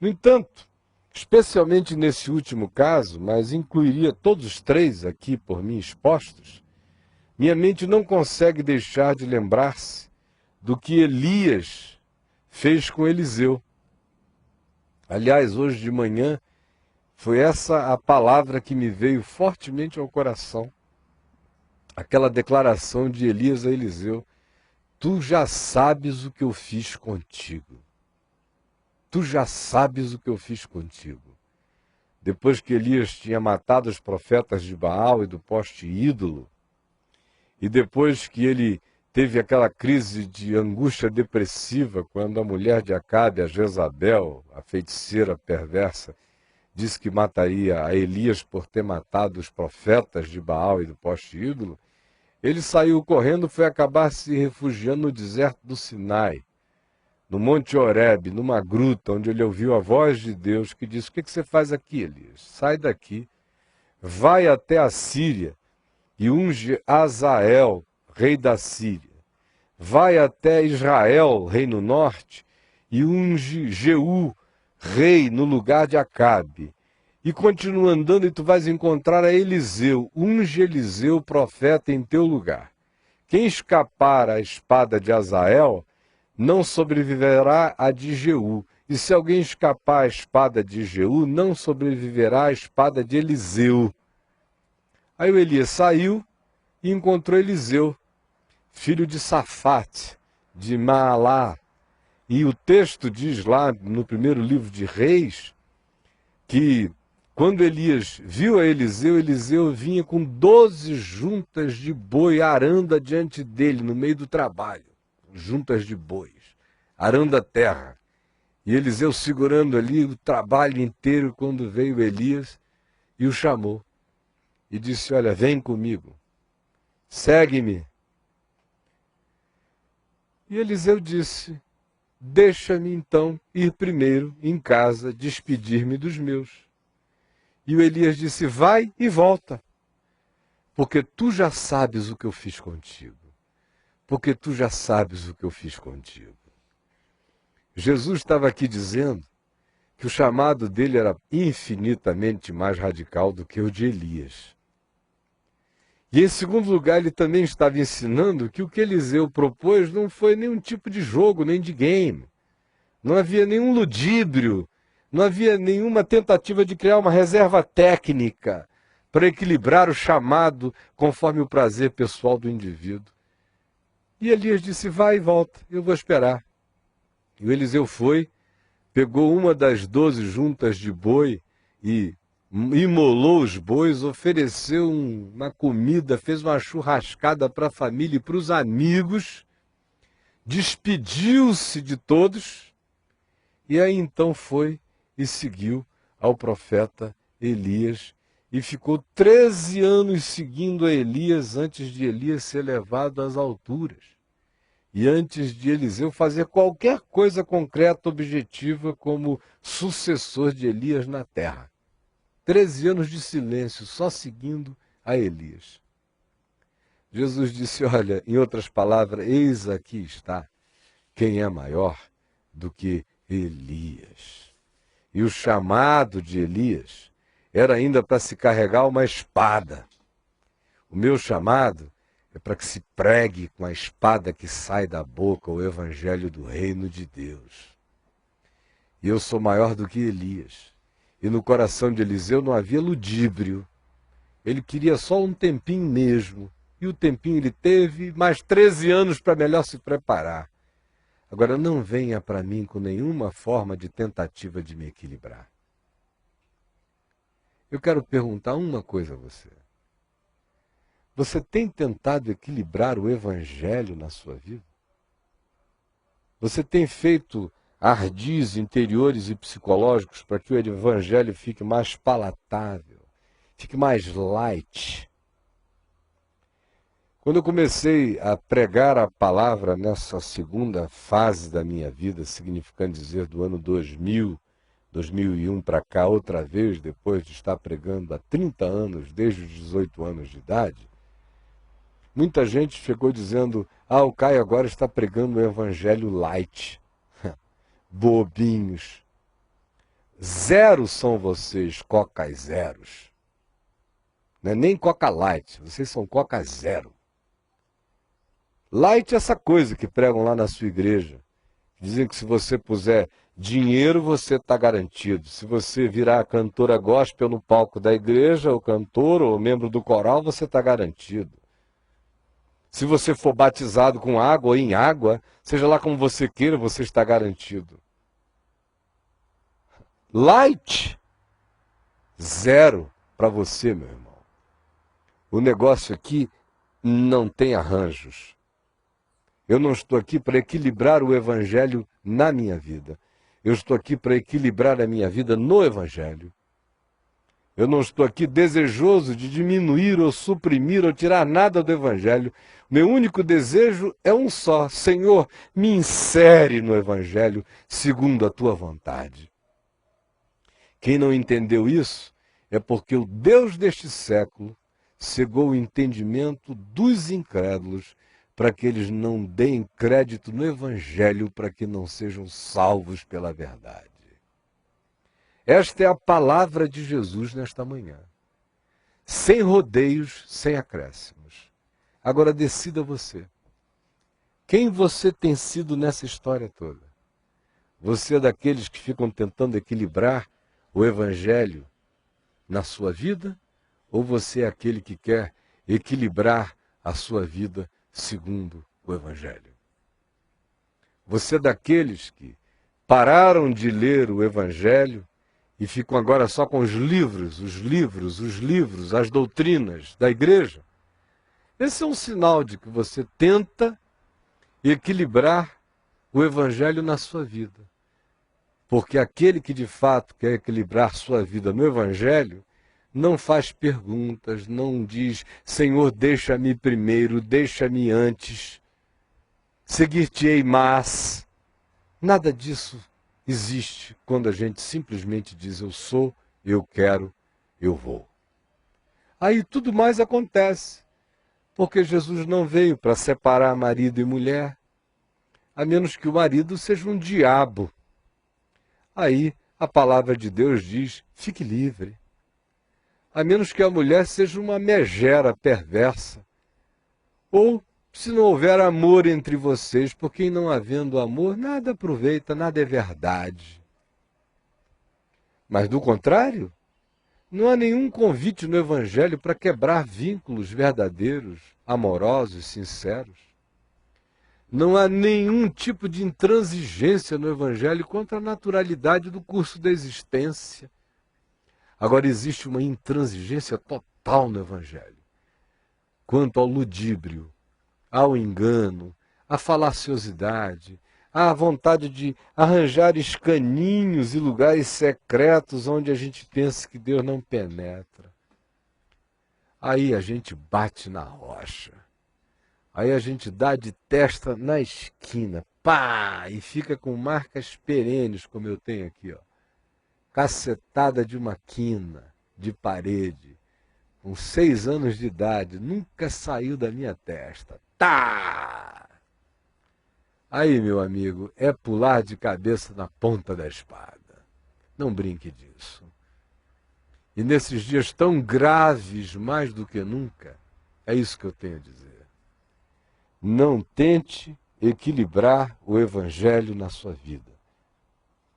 No entanto, especialmente nesse último caso, mas incluiria todos os três aqui por mim expostos, minha mente não consegue deixar de lembrar-se do que Elias fez com Eliseu. Aliás, hoje de manhã, foi essa a palavra que me veio fortemente ao coração. Aquela declaração de Elias a Eliseu, tu já sabes o que eu fiz contigo. Tu já sabes o que eu fiz contigo. Depois que Elias tinha matado os profetas de Baal e do poste ídolo, e depois que ele teve aquela crise de angústia depressiva, quando a mulher de Acabe, a Jezabel, a feiticeira perversa, disse que mataria a Elias por ter matado os profetas de Baal e do poste ídolo, ele saiu correndo, foi acabar se refugiando no deserto do Sinai, no Monte Horebe, numa gruta, onde ele ouviu a voz de Deus que disse, o que você faz aqui, Elias? Sai daqui, vai até a Síria e unge Azael, rei da Síria. Vai até Israel, rei no norte, e unge Jeú, rei no lugar de Acabe. E continua andando e tu vais encontrar a Eliseu. Unge Eliseu, profeta, em teu lugar. Quem escapar à espada de Azael, não sobreviverá a de Jeú. E se alguém escapar à espada de Jeú, não sobreviverá à espada de Eliseu. Aí o Elias saiu e encontrou Eliseu, filho de Safate, de Maalá. E o texto diz lá, no primeiro livro de Reis, que quando Elias viu a Eliseu, Eliseu vinha com 12 juntas de boi arando diante dele, no meio do trabalho. Juntas de bois, arando a terra. E Eliseu segurando ali o trabalho inteiro quando veio Elias e o chamou. E disse, olha, vem comigo, segue-me. E Eliseu disse, deixa-me então ir primeiro em casa, despedir-me dos meus. E o Elias disse, vai e volta, porque tu já sabes o que eu fiz contigo. Porque tu já sabes o que eu fiz contigo. Jesus estava aqui dizendo que o chamado dele era infinitamente mais radical do que o de Elias. E em segundo lugar, ele também estava ensinando que o que Eliseu propôs não foi nenhum tipo de jogo, nem de game. Não havia nenhum ludíbrio, não havia nenhuma tentativa de criar uma reserva técnica para equilibrar o chamado conforme o prazer pessoal do indivíduo. E Elias disse, vai e volta, eu vou esperar. E o Eliseu foi, pegou uma das 12 juntas de boi e imolou os bois, ofereceu uma comida, fez uma churrascada para a família e para os amigos, despediu-se de todos, e aí então foi e seguiu ao profeta Elias, e ficou 13 anos seguindo a Elias antes de Elias ser levado às alturas. E antes de Eliseu fazer qualquer coisa concreta, objetiva, como sucessor de Elias na terra. 13 anos de silêncio, só seguindo a Elias. Jesus disse, olha, em outras palavras, eis aqui está quem é maior do que Elias. E o chamado de Elias era ainda para se carregar uma espada. O meu chamado é para que se pregue com a espada que sai da boca o evangelho do reino de Deus. E eu sou maior do que Elias. E no coração de Eliseu não havia ludíbrio. Ele queria só um tempinho mesmo. E o tempinho ele teve mais 13 anos para melhor se preparar. Agora não venha para mim com nenhuma forma de tentativa de me equilibrar. Eu quero perguntar uma coisa a você. Você tem tentado equilibrar o evangelho na sua vida? Você tem feito ardis interiores e psicológicos para que o evangelho fique mais palatável, fique mais light? Quando eu comecei a pregar a palavra nessa segunda fase da minha vida, significando dizer do ano 2000, 2001 para cá, outra vez, depois de estar pregando há 30 anos, desde os 18 anos de idade, muita gente chegou dizendo, o Caio agora está pregando o evangelho light. Bobinhos. Zero são vocês, cocas zeros. Não é nem coca light, vocês são coca zero. Light é essa coisa que pregam lá na sua igreja. Dizem que se você puser dinheiro, você está garantido. Se você virar a cantora gospel no palco da igreja, ou cantor, ou membro do coral, você está garantido. Se você for batizado com água ou em água, seja lá como você queira, você está garantido. Light, zero para você, meu irmão. O negócio aqui não tem arranjos. Eu não estou aqui para equilibrar o evangelho na minha vida. Eu estou aqui para equilibrar a minha vida no evangelho. Eu não estou aqui desejoso de diminuir ou suprimir ou tirar nada do evangelho. Meu único desejo é um só. Senhor, me insere no evangelho segundo a tua vontade. Quem não entendeu isso é porque o Deus deste século cegou o entendimento dos incrédulos para que eles não deem crédito no evangelho, para que não sejam salvos pela verdade. Esta é a palavra de Jesus nesta manhã. Sem rodeios, sem acréscimos. Agora decida você. Quem você tem sido nessa história toda? Você é daqueles que ficam tentando equilibrar o evangelho na sua vida? Ou você é aquele que quer equilibrar a sua vida segundo o evangelho? Você é daqueles que pararam de ler o evangelho e ficam agora só com os livros, as doutrinas da igreja? Esse é um sinal de que você tenta equilibrar o evangelho na sua vida. Porque aquele que de fato quer equilibrar sua vida no evangelho, não faz perguntas, não diz, Senhor, deixa-me primeiro, deixa-me antes, seguir-te-ei mas. Nada disso existe quando a gente simplesmente diz, eu sou, eu quero, eu vou. Aí tudo mais acontece, porque Jesus não veio para separar marido e mulher, a menos que o marido seja um diabo. Aí A palavra de Deus diz, fique livre. A menos que a mulher seja uma megera perversa. Ou se não houver amor entre vocês, porque em não havendo amor, nada aproveita, nada é verdade. Mas do contrário, não há nenhum convite no Evangelho para quebrar vínculos verdadeiros, amorosos, sinceros. Não há nenhum tipo de intransigência no Evangelho contra a naturalidade do curso da existência. Agora existe uma intransigência total no Evangelho, quanto ao ludíbrio, ao engano, à falaciosidade, à vontade de arranjar escaninhos e lugares secretos onde a gente pensa que Deus não penetra. Aí a gente bate na rocha. Aí a gente dá de testa na esquina, pá, e fica com marcas perenes, como eu tenho aqui, ó. Cacetada de uma quina, de parede, com 6 anos de idade, nunca saiu da minha testa. Tá! Aí, meu amigo, é pular de cabeça na ponta da espada. Não brinque disso. E nesses dias tão graves, mais do que nunca, é isso que eu tenho a dizer. Não tente equilibrar o Evangelho na sua vida.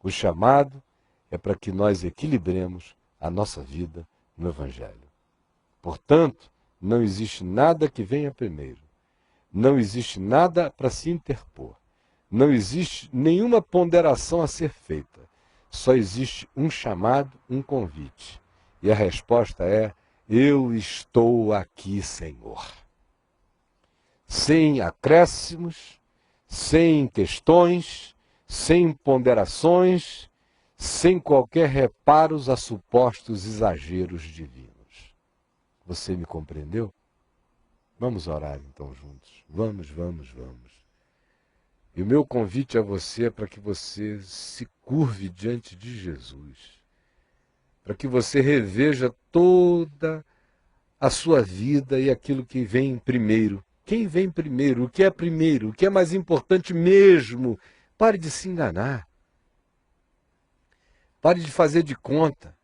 O chamado é para que nós equilibremos a nossa vida no Evangelho. Portanto, não existe nada que venha primeiro. Não existe nada para se interpor. Não existe nenhuma ponderação a ser feita. Só existe um chamado, um convite. E a resposta é, eu estou aqui, Senhor. Sem acréscimos, sem questões, sem ponderações, sem qualquer reparos a supostos exageros divinos. Você me compreendeu? Vamos orar então juntos. Vamos. E o meu convite a você é para que você se curve diante de Jesus. Para que você reveja toda a sua vida e aquilo que vem primeiro. Quem vem primeiro? O que é primeiro? O que é mais importante mesmo? Pare de se enganar. Pare de fazer de conta.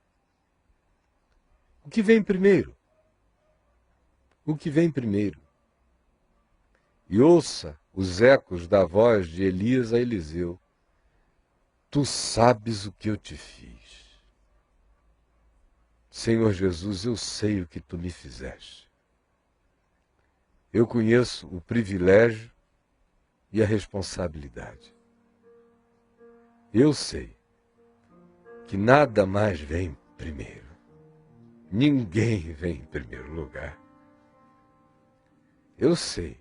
O que vem primeiro? O que vem primeiro? E ouça os ecos da voz de Elias a Eliseu. Tu sabes o que eu te fiz. Senhor Jesus, eu sei o que tu me fizeste. Eu conheço o privilégio e a responsabilidade. Eu sei que nada mais vem primeiro. Ninguém vem em primeiro lugar. Eu sei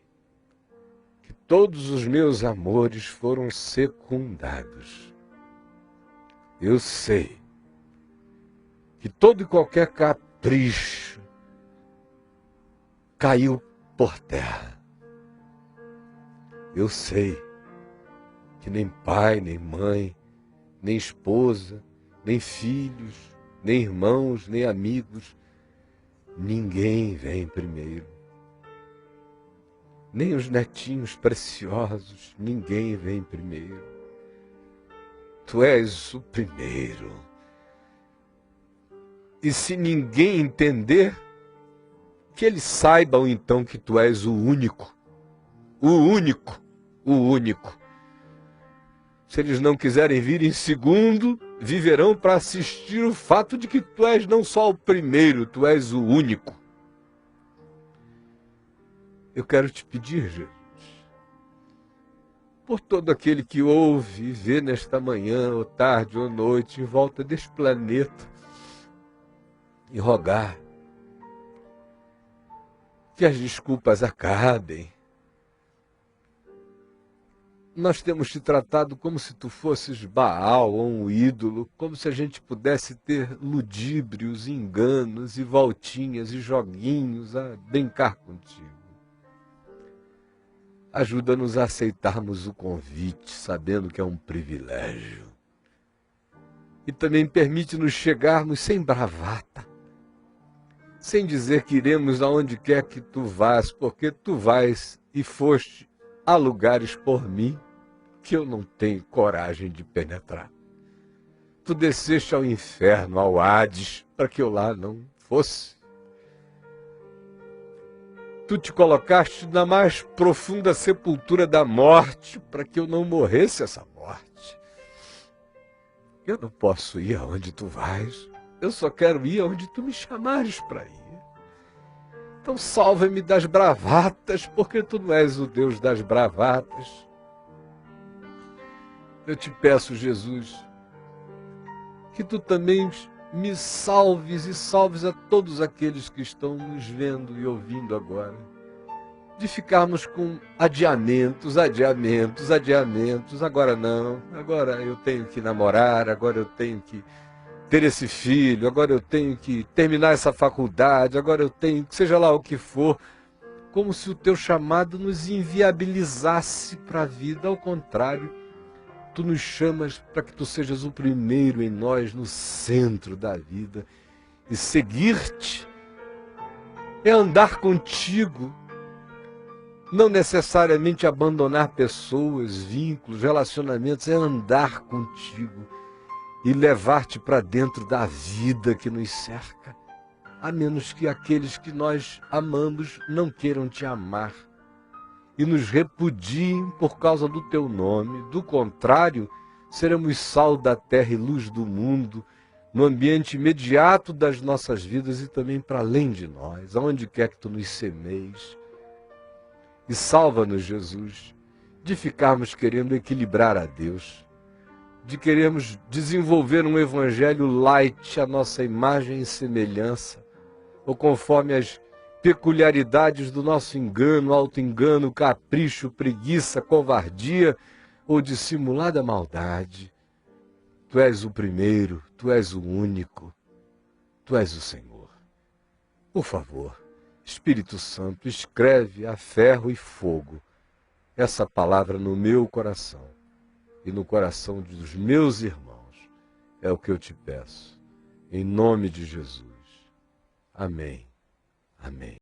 que todos os meus amores foram secundados. Eu sei que todo e qualquer capricho caiu por terra. Eu sei que nem pai, nem mãe, nem esposa, nem filhos, nem irmãos, nem amigos, ninguém vem primeiro. Nem os netinhos preciosos, ninguém vem primeiro. Tu és o primeiro. E se ninguém entender, que eles saibam então que tu és o único. O único. O único. Se eles não quiserem vir em segundo, viverão para assistir o fato de que tu és não só o primeiro, tu és o único. Eu quero te pedir, Jesus, por todo aquele que ouve e vê nesta manhã, ou tarde, ou noite, em volta deste planeta, e rogar que as desculpas acabem. Nós temos te tratado como se tu fosses Baal ou um ídolo, como se a gente pudesse ter ludíbrios, enganos e voltinhas e joguinhos a brincar contigo. Ajuda-nos a aceitarmos o convite, sabendo que é um privilégio. E também permite-nos chegarmos sem bravata, sem dizer que iremos aonde quer que tu vás, porque tu vais e foste a lugares por mim que eu não tenho coragem de penetrar. Tu desceste ao inferno, ao Hades, para que eu lá não fosse. Tu te colocaste na mais profunda sepultura da morte, para que eu não morresse essa morte. Eu não posso ir aonde tu vais, eu só quero ir aonde tu me chamares para ir. Então salva-me das bravatas, porque tu não és o Deus das bravatas. Eu te peço, Jesus, que tu também me salves e salves a todos aqueles que estão nos vendo e ouvindo agora, de ficarmos com adiamentos, agora não, agora eu tenho que namorar, agora eu tenho que ter esse filho, agora eu tenho que terminar essa faculdade, agora eu tenho que, seja lá o que for, como se o teu chamado nos inviabilizasse para a vida. Ao contrário, tu nos chamas para que tu sejas o primeiro em nós, no centro da vida. E seguir-te é andar contigo, não necessariamente abandonar pessoas, vínculos, relacionamentos, é andar contigo e levar-te para dentro da vida que nos cerca, a menos que aqueles que nós amamos não queiram te amar e nos repudiem por causa do teu nome. Do contrário, seremos sal da terra e luz do mundo, no ambiente imediato das nossas vidas e também para além de nós, aonde quer que tu nos semeis. E salva-nos, Jesus, de ficarmos querendo equilibrar a Deus, de querermos desenvolver um evangelho light, a nossa imagem e semelhança, ou conforme as peculiaridades do nosso engano, auto-engano, capricho, preguiça, covardia ou dissimulada maldade. Tu és o primeiro, tu és o único, tu és o Senhor. Por favor, Espírito Santo, escreve a ferro e fogo essa palavra no meu coração e no coração dos meus irmãos. É o que eu te peço, em nome de Jesus. Amém. Amém.